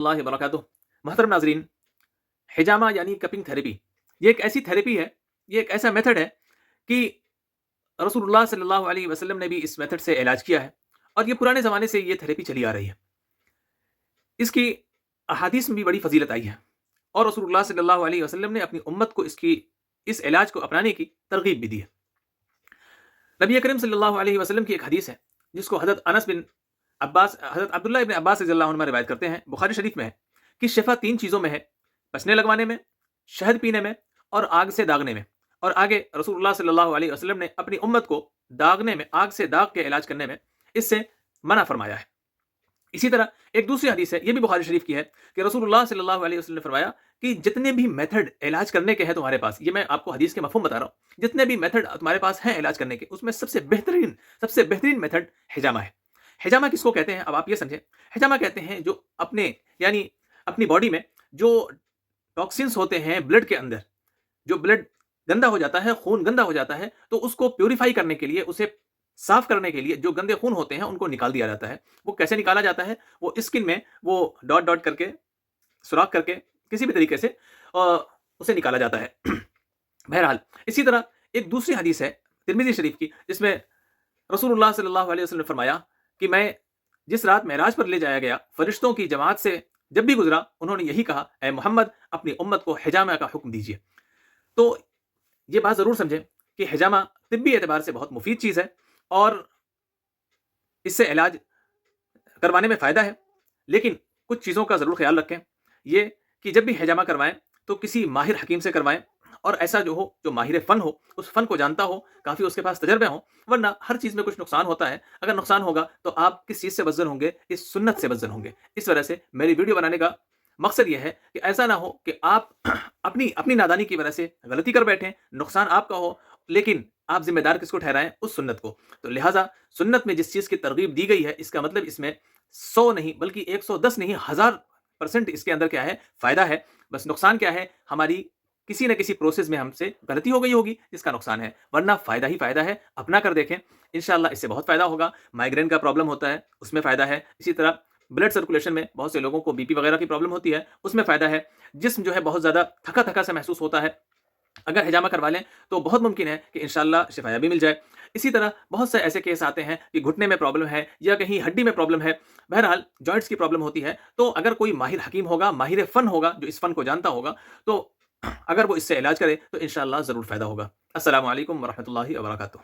اللہ وبرکاتہ۔ محترم ناظرین، حجامہ یعنی کپنگ تھیراپی، یہ ایک ایسی تھیراپی ہے، یہ ایک ایسا میتھڈ ہے کہ رسول اللہ صلی اللہ علیہ وسلم نے بھی اس میتھڈ سے علاج کیا ہے، اور یہ پرانے زمانے سے یہ تھیراپی چلی آ رہی ہے۔ اس کی احادیث میں بھی بڑی فضیلت آئی ہے، اور رسول اللہ صلی اللہ علیہ وسلم نے اپنی امت کو اس علاج کو اپنانے کی ترغیب بھی دی ہے۔ نبی کریم صلی اللہ علیہ وسلم کی ایک حدیث ہے جس کو حضرت عبداللہ ابن عباس رضی اللہ عنہ روایت کرتے ہیں، بخاری شریف میں ہے کہ شفا 3 چیزوں میں ہے: پسنے لگوانے میں، شہد پینے میں، اور آگ سے داغنے میں۔ اور آگے رسول اللہ صلی اللہ علیہ وسلم نے اپنی امت کو داغنے میں، آگ سے داغ کے علاج کرنے میں اس سے منع فرمایا ہے۔ اسی طرح ایک دوسری حدیث ہے، یہ بھی بخاری شریف کی ہے، کہ رسول اللہ صلی اللہ علیہ وسلم نے فرمایا کہ جتنے بھی میتھڈ علاج کرنے کے ہیں تمہارے پاس، یہ میں آپ کو حدیث کے مفہوم بتا رہا ہوں، جتنے بھی میتھڈ تمہارے پاس ہیں علاج کرنے کے، اس میں سب سے بہترین میتھڈ حجامہ ہے۔ حجامہ کس کو کہتے ہیں؟ اب آپ یہ سمجھیں، حجامہ کہتے ہیں جو اپنی باڈی میں جو ٹاکسنس ہوتے ہیں بلڈ کے اندر، جو بلڈ گندا ہو جاتا ہے، خون گندا ہو جاتا ہے، تو اس کو پیوریفائی کرنے کے لیے، اسے صاف کرنے کے لیے جو گندے خون ہوتے ہیں ان کو نکال دیا جاتا ہے۔ وہ کیسے نکالا جاتا ہے؟ وہ اسکن میں وہ ڈاٹ ڈاٹ کر کے، سوراخ کر کے، کسی بھی طریقے سے اسے نکالا جاتا ہے۔ بہرحال اسی طرح ایک دوسری حدیث ہے ترمذی شریف کی، جس میں رسول اللہ صلی اللہ علیہ وسلم نے فرمایا کہ میں جس رات معراج پر لے جایا گیا، فرشتوں کی جماعت سے جب بھی گزرا، انہوں نے یہی کہا: اے محمد، اپنی امت کو حجامہ کا حکم دیجیے۔ تو یہ بات ضرور سمجھیں کہ حجامہ طبی اعتبار سے بہت مفید چیز ہے، اور اس سے علاج کروانے میں فائدہ ہے، لیکن کچھ چیزوں کا ضرور خیال رکھیں۔ یہ کہ جب بھی حجامہ کروائیں تو کسی ماہر حکیم سے کروائیں، اور ایسا جو ماہر فن ہو، اس فن کو جانتا ہو، کافی اس کے پاس تجربے ہوں، ورنہ ہر چیز میں کچھ نقصان ہوتا ہے۔ اگر نقصان ہوگا تو آپ کس چیز سے بزن ہوں گے؟ اس سنت سے بزن ہوں گے۔ اس وجہ سے میری ویڈیو بنانے کا مقصد یہ ہے کہ ایسا نہ ہو کہ آپ اپنی نادانی کی وجہ سے غلطی کر بیٹھیں، نقصان آپ کا ہو، لیکن آپ ذمہ دار کس کو ٹھہرائیں؟ اس سنت کو۔ تو لہٰذا سنت میں جس چیز کی ترغیب دی گئی ہے، اس کا مطلب اس میں 100 نہیں بلکہ 110 نہیں، 1000% اس کے اندر کیا ہے؟ فائدہ ہے۔ بس نقصان کیا ہے؟ ہماری کسی نہ کسی پروسیس میں ہم سے غلطی ہو گئی ہوگی، جس کا نقصان ہے، ورنہ فائدہ ہی فائدہ ہے۔ اپنا کر دیکھیں، انشاءاللہ اس سے بہت فائدہ ہوگا۔ مائگرین کا پرابلم ہوتا ہے، اس میں فائدہ ہے۔ اسی طرح بلڈ سرکولیشن میں بہت سے لوگوں کو بی پی وغیرہ کی پرابلم ہوتی ہے، اس میں فائدہ ہے۔ جسم جو ہے بہت زیادہ تھکا تھکا سا محسوس ہوتا ہے، اگر حجامہ کروا لیں تو بہت ممکن ہے کہ انشاءاللہ شفا بھی مل جائے۔ اسی طرح بہت سے ایسے کیس آتے ہیں کہ گھٹنے میں پرابلم ہے، یا کہیں ہڈی میں پرابلم ہے، بہرحال جوائنٹس کی پرابلم ہوتی ہے، تو اگر کوئی ماہر حکیم ہوگا، ماہر فن ہوگا، جو اس فن کو جانتا ہوگا، تو اگر وہ اس سے علاج کرے تو انشاءاللہ ضرور فائدہ ہوگا۔ السلام علیکم ورحمۃ اللہ وبرکاتہ۔